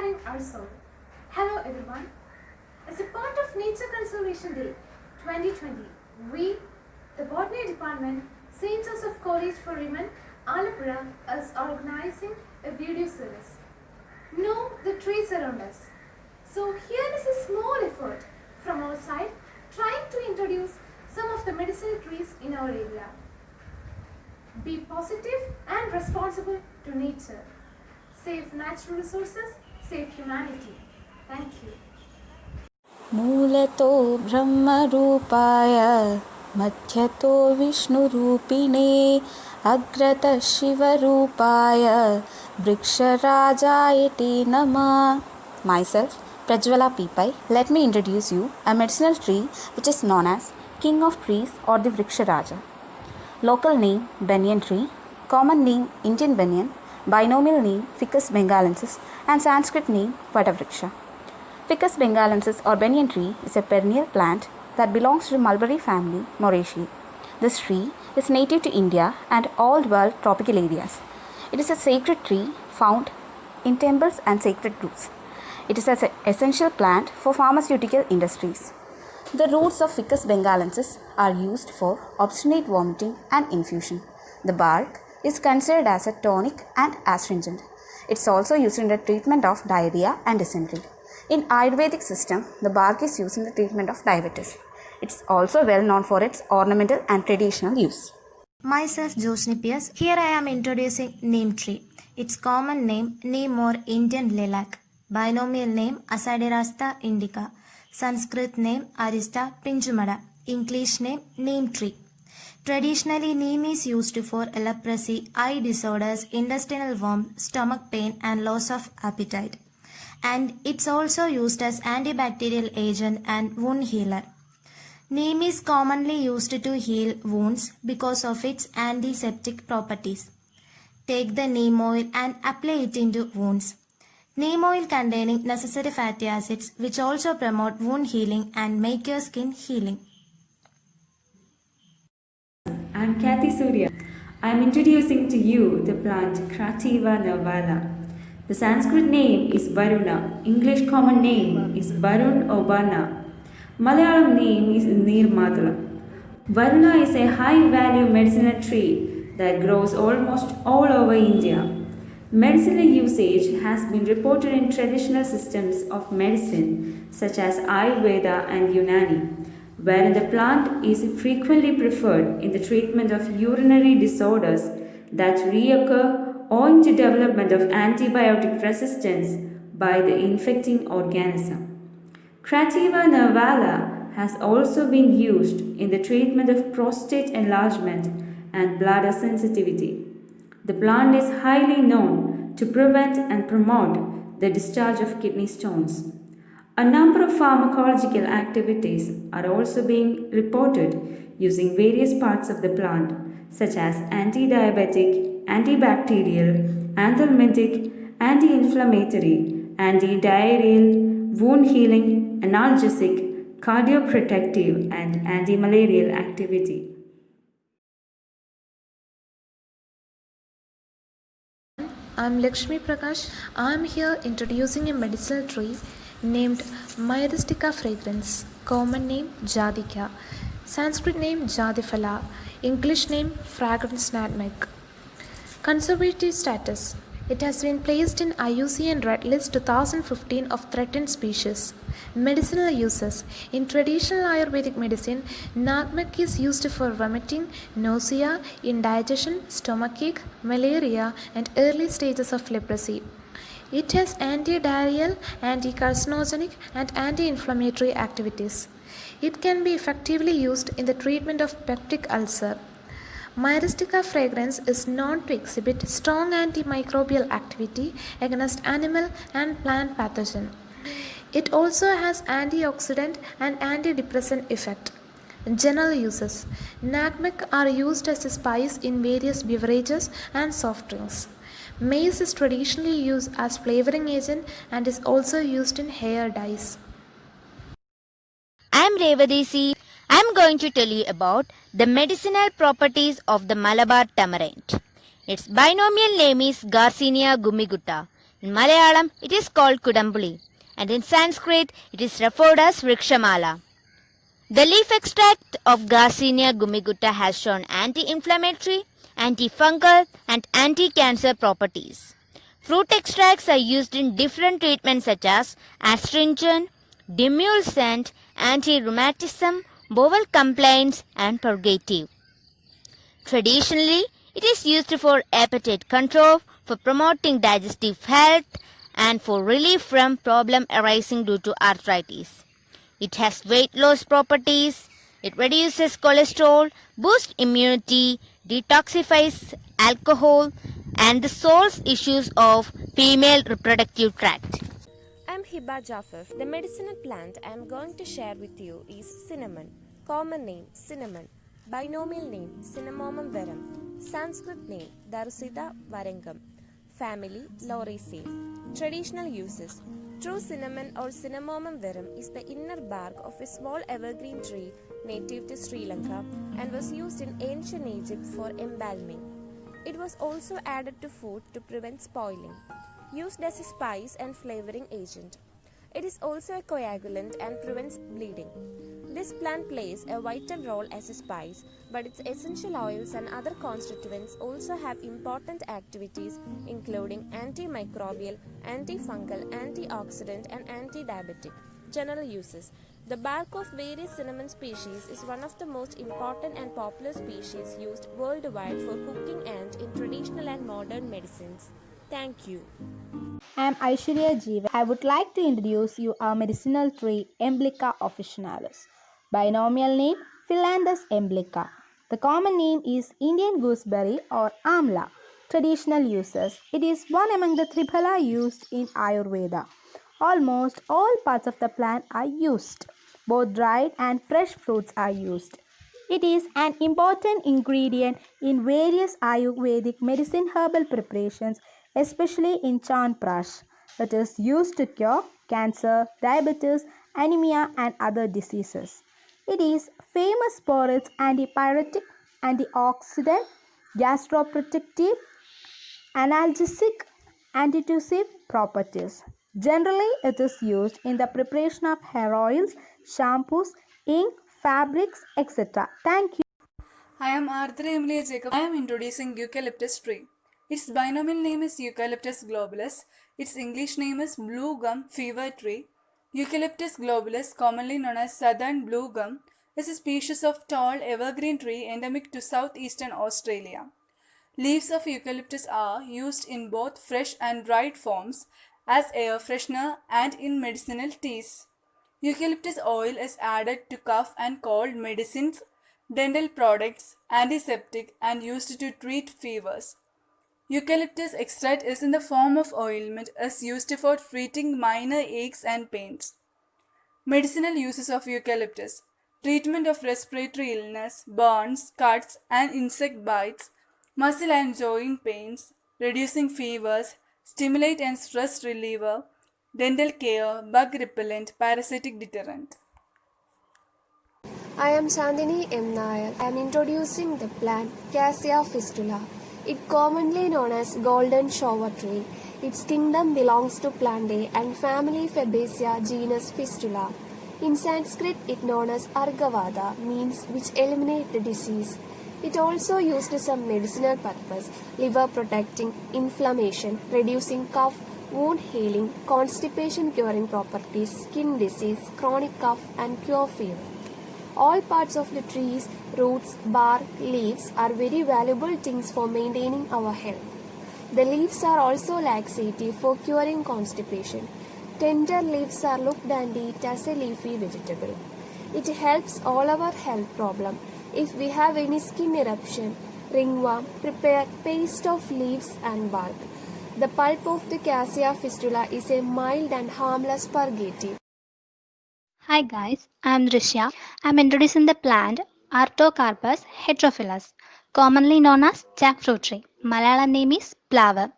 inspiring our soul. Hello everyone. As a part of Nature Conservation Day 2020, we, the Botany Department, St. Joseph College for Women, Alappuzha, is organizing a video series. Know the trees around us. So here is a small effort from our side trying to introduce some of the medicinal trees in our area. Be positive and responsible to nature. Save natural resources, save humanity. Thank you. मूलतो ब्रह्मरूपाय मध्यतो विष्णुरूपिणे अग्रतः शिवरूपाय वृक्षराजाय ते नमः. Myself, Prajwala Pipai. Let me introduce you a medicinal tree which is known as King of Trees or the Vriksharaja. Local name Banyan tree, common name Indian banyan, binomial name Ficus bengalensis and Sanskrit name Vatavriksha. Ficus bengalensis or banyan tree is a perennial plant that belongs to the mulberry family Moraceae. This tree is native to India and all world tropical areas. It is a sacred tree found in temples and sacred groves. It is an essential plant for pharmaceutical industries. The roots of Ficus bengalensis are used for obstinate vomiting and infusion. The bark is considered as a tonic and astringent. It is also used in the treatment of diarrhea and dysentery. In Ayurvedic system, the bark is used in the treatment of diabetes. It is also well known for its ornamental and traditional use. Myself Joshni P.S. Here I am introducing neem tree. Its common name neem or Indian lilac. Binomial name Azadirachta indica. Sanskrit name Arista pinjumada. English name neem tree. Traditionally, neem is used for leprosy, eye disorders, intestinal worm, stomach pain and loss of appetite. And it's also used as antibacterial agent and wound healer. Neem is commonly used to heal wounds because of its antiseptic properties. Take the neem oil and apply it into wounds. Neem oil containing necessary fatty acids which also promote wound healing and make your skin healing. I am Kathy Surya. I am introducing to you the plant Crativa nervala. The Sanskrit name is Varuna. English common name is Varun or Varna. Malayalam name is Nirmatala. Varuna is a high value medicinal tree that grows almost all over India. Medicinal usage has been reported in traditional systems of medicine such as Ayurveda and Unani, wherein the plant is frequently preferred in the treatment of urinary disorders that reoccur owing to development of antibiotic resistance by the infecting organism. Crativa nervala has also been used in the treatment of prostate enlargement and bladder sensitivity. The plant is highly known to prevent and promote the discharge of kidney stones. A number of pharmacological activities are also being reported using various parts of the plant, such as anti-diabetic, antibacterial, anthelmintic, anti-inflammatory, anti-diarrheal, wound healing, analgesic, cardioprotective, and anti-malarial activity. I'm Lakshmi Prakash. I'm here introducing a medicinal tree named Myristica fragrans, common name Jadika, Sanskrit name Jadiphala, English name fragrance nutmeg. Conservative status. It has been placed in IUCN Red List 2015 of threatened species. Medicinal uses. In traditional Ayurvedic medicine, nutmeg is used for vomiting, nausea, indigestion, stomachache, malaria, and early stages of leprosy. It has anti-diarrheal, anti-carcinogenic, and anti-inflammatory activities. It can be effectively used in the treatment of peptic ulcer. Myristica fragrans is known to exhibit strong antimicrobial activity against animal and plant pathogen. It also has antioxidant and antidepressant effect. General uses. Nutmeg are used as a spice in various beverages and soft drinks. Mace is traditionally used as flavoring agent and is also used in hair dyes. I am Revati C. I am going to tell you about the medicinal properties of the Malabar tamarind. Its binomial name is Garcinia gumigutta. In Malayalam, it is called Kudambuli, and in Sanskrit, it is referred as Vrikshamala. The leaf extract of Garcinia gumigutta has shown anti-inflammatory, antifungal, and anti-cancer properties. Fruit extracts are used in different treatments such as astringent, demulcent, anti-rheumatism, bowel complaints, and purgative. Traditionally, it is used for appetite control, for promoting digestive health, and for relief from problems arising due to arthritis. It has weight loss properties. It reduces cholesterol, boosts immunity, detoxifies alcohol, and solves issues of female reproductive tract. I'm Hiba Jafef. The medicinal plant I am going to share with you is cinnamon. Common name cinnamon. Binomial name Cinnamomum verum. Sanskrit name Darusita varengam. Family Lauraceae. Traditional uses. True cinnamon or Cinnamomum verum is the inner bark of a small evergreen tree native to Sri Lanka and was used in ancient Egypt for embalming. It was also added to food to prevent spoiling. Used as a spice and flavoring agent. It is also a coagulant and prevents bleeding. This plant plays a vital role as a spice, but its essential oils and other constituents also have important activities including antimicrobial, antifungal, antioxidant, and anti-diabetic. General uses. The bark of various cinnamon species is one of the most important and popular species used worldwide for cooking and in traditional and modern medicines. Thank you. I am Aishwarya Jeevan. I would like to introduce you our medicinal tree Emblica officinalis. Binomial name Philandus emblica. The common name is Indian gooseberry or amla. Traditional uses. It is one among the triphala used in Ayurveda. Almost all parts of the plant are used. Both dried and fresh fruits are used. It is an important ingredient in various Ayurvedic medicine herbal preparations, especially in Chyawanprash. It is used to cure cancer, diabetes, anemia, and other diseases. It is famous for its antipyretic, antioxidant, gastroprotective, analgesic, antitussive properties. Generally, it is used in the preparation of hair oils, shampoos, ink, fabrics, etc. Thank you. I am Arthur Emilia Jacob. I am introducing eucalyptus tree. Its binomial name is Eucalyptus globulus. Its English name is blue gum fever tree. Eucalyptus globulus, commonly known as southern blue gum, is a species of tall evergreen tree endemic to southeastern Australia. Leaves of eucalyptus are used in both fresh and dried forms as air freshener and in medicinal teas. Eucalyptus oil is added to cough and cold medicines, dental products, antiseptic, and used to treat fevers. Eucalyptus extract is in the form of ointment is used for treating minor aches and pains. Medicinal uses of eucalyptus. Treatment of respiratory illness, burns, cuts, and insect bites, muscle and joint pains, reducing fevers, stimulant and stress reliever, dental care, bug repellent, parasitic deterrent. I am Chandini M. Nair. I am introducing the plant Cassia fistula. It commonly known as golden shower tree. Its kingdom belongs to Plantae and family Fabaceae genus Fistula. In Sanskrit, it known as Argavada, means which eliminate the disease. It also used to some medicinal purpose, liver protecting, inflammation, reducing cough, wound healing, constipation curing properties, skin disease, chronic cough, and cure fever. All parts of the trees, roots, bark, leaves are very valuable things for maintaining our health. The leaves are also laxative for curing constipation. Tender leaves are looked and eaten as a leafy vegetable. It helps all our health problem. If we have any skin eruption, ringworm, prepare paste of leaves and bark. The pulp of the Cassia fistula is a mild and harmless purgative. Hi guys, I am Drisha. I am introducing the plant Artocarpus heterophyllus, commonly known as jackfruit tree. Malayalam name is Plavar.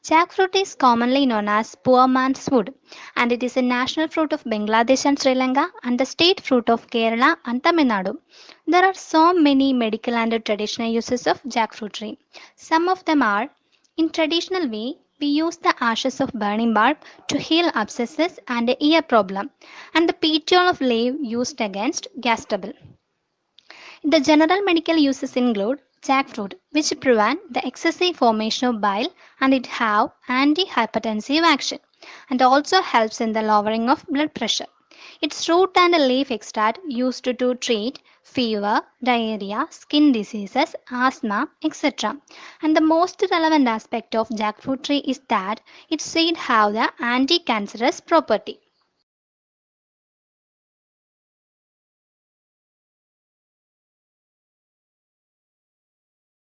Jackfruit is commonly known as poor man's wood, and it is a national fruit of Bangladesh and Sri Lanka and the state fruit of Kerala and Tamil Nadu. There are so many medical and traditional uses of jackfruit tree. Some of them are: in traditional way, we use the ashes of burning bark to heal abscesses and ear problem, and the petiole of leaf used against gas trouble. The general medical uses include jackfruit, which prevent the excessive formation of bile and it have antihypertensive action and also helps in the lowering of blood pressure. Its root and leaf extract used to treat fever, diarrhea, skin diseases, asthma, etc. And the most relevant aspect of jackfruit tree is that its seed have the anti-cancerous property.